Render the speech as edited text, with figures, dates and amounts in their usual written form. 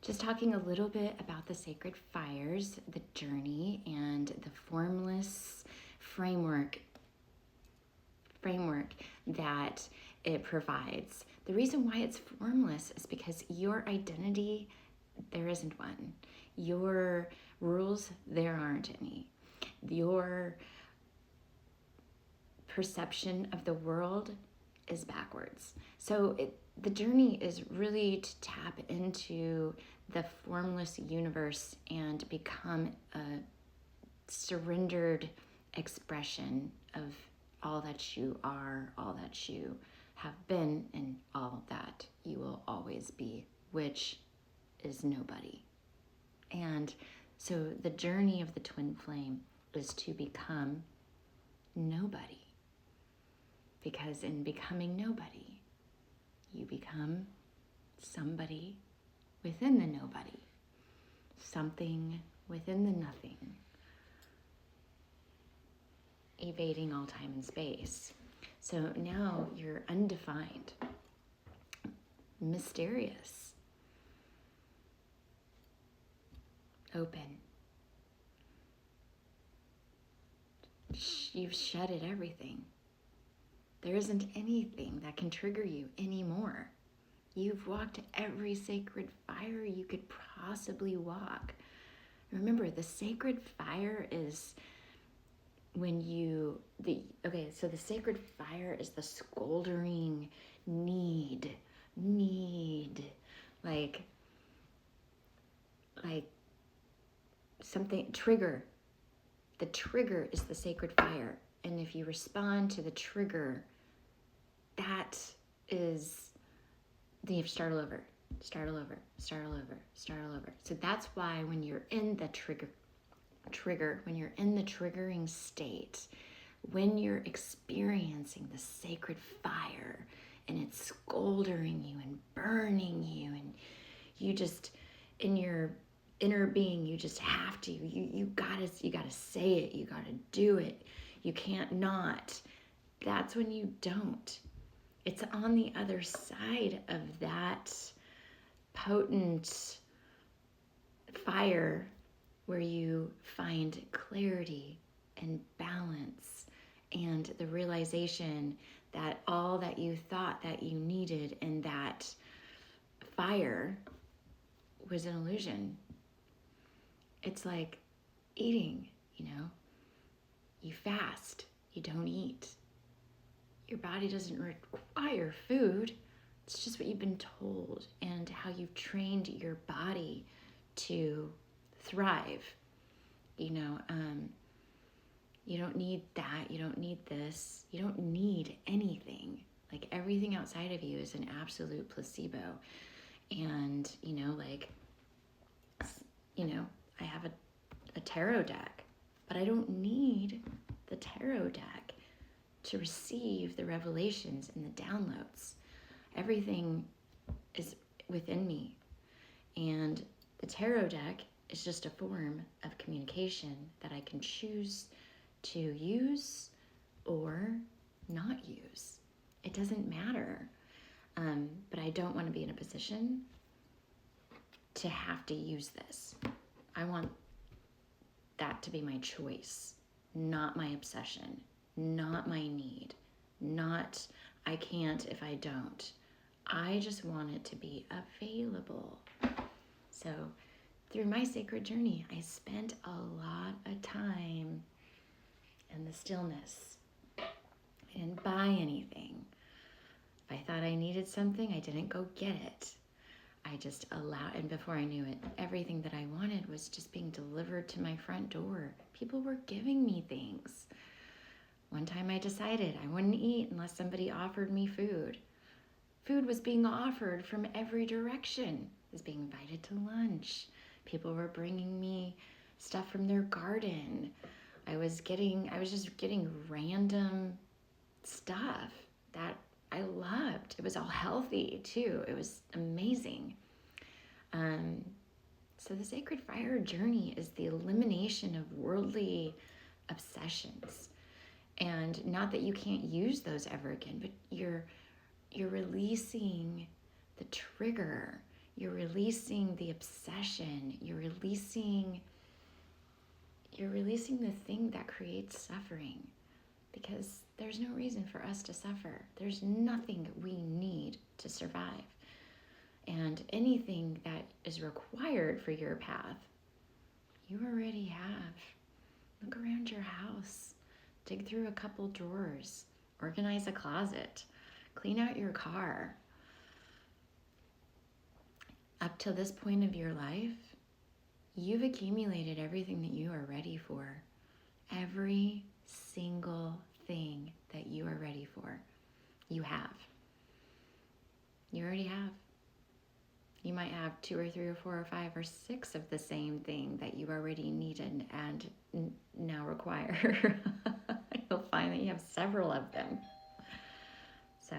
just talking a little bit about the sacred fires, the journey, and the formless framework that it provides. The reason why it's formless is because your identity, there isn't one. Your rules, there aren't any. Your perception of the world is backwards. So the journey is really to tap into the formless universe and become a surrendered expression of all that you are, all that you have been, and all that you will always be, which is nobody. And so the journey of the twin flame is to become nobody. Because in becoming nobody, you become somebody within the nobody, something within the nothing, evading all time and space. So now you're undefined, mysterious, open. You've shedded everything. There isn't anything that can trigger you anymore. You've walked every sacred fire you could possibly walk. Remember, the sacred fire is when the sacred fire is the scoldering need, like something, trigger. The trigger is the sacred fire. And if you respond to the trigger, that is, then you have to start all over. So that's why when you're in the when you're in the triggering state, when you're experiencing the sacred fire and it's scoldering you and burning you, and you just, in your inner being, you just have to, you gotta say it, you gotta do it. You can't not. That's when you don't. It's on the other side of that potent fire where you find clarity and balance and the realization that all that you thought that you needed in that fire was an illusion. It's like eating, You fast, you don't eat. Your body doesn't require food. It's just what you've been told and how you've trained your body to thrive. You don't need that. You don't need this. You don't need anything. Like everything outside of you is an absolute placebo. And, I have a tarot deck, but I don't need the tarot deck to receive the revelations and the downloads. Everything is within me. And the tarot deck is just a form of communication that I can choose to use or not use. It doesn't matter. But I don't want to be in a position to have to use this. I want that to be my choice, not my obsession, not my need, not I can't if I don't. I just want it to be available. So through my sacred journey, I spent a lot of time in the stillness. I didn't buy anything. If I thought I needed something, I didn't go get it. I just allowed, and before I knew it, everything that I wanted was just being delivered to my front door. People were giving me things. One time I decided I wouldn't eat unless somebody offered me food. Food was being offered from every direction. I was being invited to lunch. People were bringing me stuff from their garden. I was just getting random stuff that I loved. It was all healthy too. It was amazing. So the sacred fire journey is the elimination of worldly obsessions. And not that you can't use those ever again, but you're releasing the trigger. You're releasing the obsession. You're releasing the thing that creates suffering, because there's no reason for us to suffer. There's nothing we need to survive. And anything that is required for your path, you already have. Look around your house. Dig through a couple drawers. Organize a closet. Clean out your car. Up to this point of your life, you've accumulated everything that you are ready for. Every single thing that you are ready for, you have. You already have. You might have 2 or 3 or 4 or 5 or 6 of the same thing that you already needed and now require. You'll find that you have several of them. So